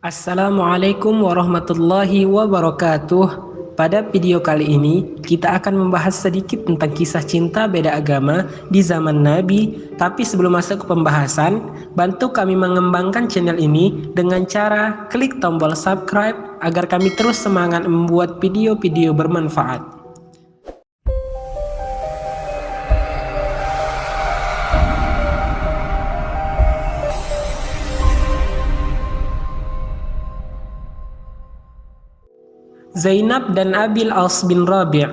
Assalamualaikum warahmatullahi wabarakatuh. Pada video kali ini kita akan membahas sedikit tentang kisah cinta beda agama di zaman Nabi. Tapi sebelum masuk ke pembahasan, bantu kami mengembangkan channel ini dengan cara klik tombol subscribe agar kami terus semangat membuat video-video bermanfaat. Zainab dan Abil As bin Rabi'.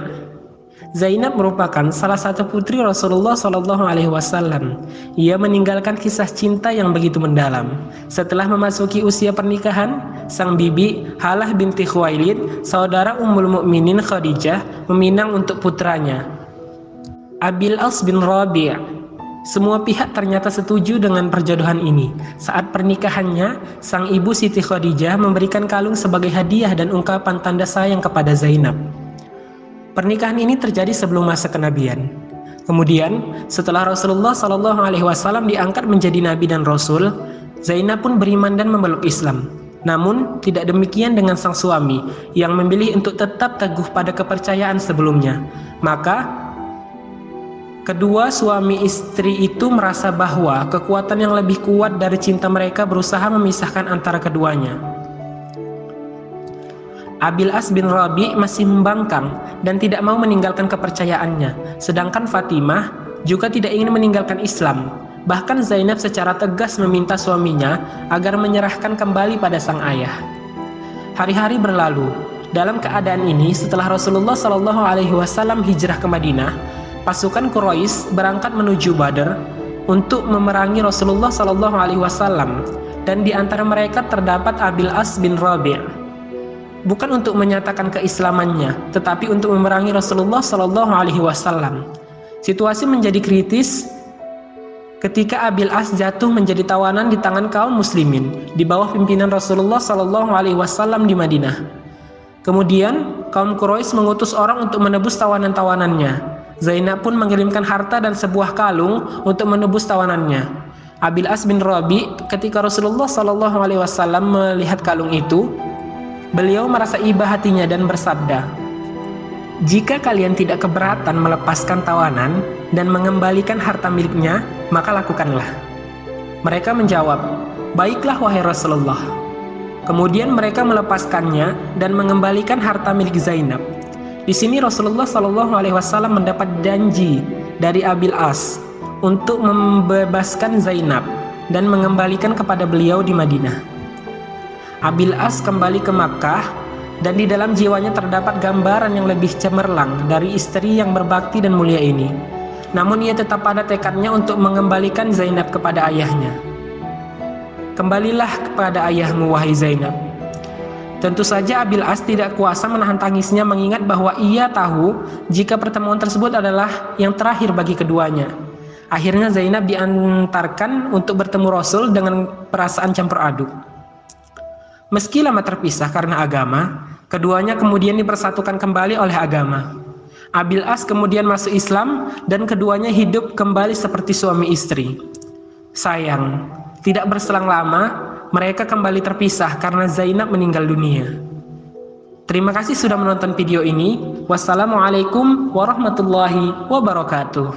Zainab merupakan salah satu putri Rasulullah SAW. Ia meninggalkan kisah cinta yang begitu mendalam. Setelah memasuki usia pernikahan, sang bibi Halah binti Khuwailid, saudara Ummul Mukminin Khadijah, meminang untuk putranya, Abil As bin Rabi'. Semua pihak ternyata setuju dengan perjodohan ini. Saat pernikahannya, sang ibu Siti Khadijah memberikan kalung sebagai hadiah dan ungkapan tanda sayang kepada Zainab. Pernikahan ini terjadi sebelum masa kenabian. Kemudian, setelah Rasulullah SAW diangkat menjadi nabi dan rasul, Zainab pun beriman dan memeluk Islam. Namun, tidak demikian dengan sang suami yang memilih untuk tetap teguh pada kepercayaan sebelumnya. Maka kedua suami istri itu merasa bahwa kekuatan yang lebih kuat dari cinta mereka berusaha memisahkan antara keduanya. Abil As bin Rabi' masih membangkang dan tidak mau meninggalkan kepercayaannya, sedangkan Fatimah juga tidak ingin meninggalkan Islam. Bahkan Zainab secara tegas meminta suaminya agar menyerahkan kembali pada sang ayah. Hari-hari berlalu. Dalam keadaan ini, setelah Rasulullah SAW hijrah ke Madinah, pasukan Quraisy berangkat menuju Badr untuk memerangi Rasulullah SAW, dan di antara mereka terdapat Abil As bin Rabi'. Bukan untuk menyatakan keislamannya, tetapi untuk memerangi Rasulullah SAW. Situasi menjadi kritis ketika Abil As jatuh menjadi tawanan di tangan kaum muslimin di bawah pimpinan Rasulullah SAW di Madinah. Kemudian kaum Quraisy mengutus orang untuk menebus tawanan-tawanannya. Zainab pun mengirimkan harta dan sebuah kalung untuk menebus tawanannya. Abil As bin Rabi', ketika Rasulullah SAW melihat kalung itu, beliau merasa iba hatinya dan bersabda, "Jika kalian tidak keberatan melepaskan tawanan dan mengembalikan harta miliknya, maka lakukanlah." Mereka menjawab, "Baiklah wahai Rasulullah." Kemudian mereka melepaskannya dan mengembalikan harta milik Zainab. Di sini Rasulullah SAW mendapat janji dari Abil As untuk membebaskan Zainab dan mengembalikan kepada beliau di Madinah. Abil As kembali ke Makkah dan di dalam jiwanya terdapat gambaran yang lebih cemerlang dari istri yang berbakti dan mulia ini. Namun ia tetap pada tekadnya untuk mengembalikan Zainab kepada ayahnya. "Kembalilah kepada ayahmu wahai Zainab." Tentu saja Abil As tidak kuasa menahan tangisnya mengingat bahwa ia tahu jika pertemuan tersebut adalah yang terakhir bagi keduanya. Akhirnya Zainab diantarkan untuk bertemu Rasul dengan perasaan campur aduk. Meski lama terpisah karena agama, keduanya kemudian dipersatukan kembali oleh agama. Abil As kemudian masuk Islam dan keduanya hidup kembali seperti suami istri. Sayang, tidak berselang lama mereka kembali terpisah karena Zainab meninggal dunia. Terima kasih sudah menonton video ini. Wassalamualaikum warahmatullahi wabarakatuh.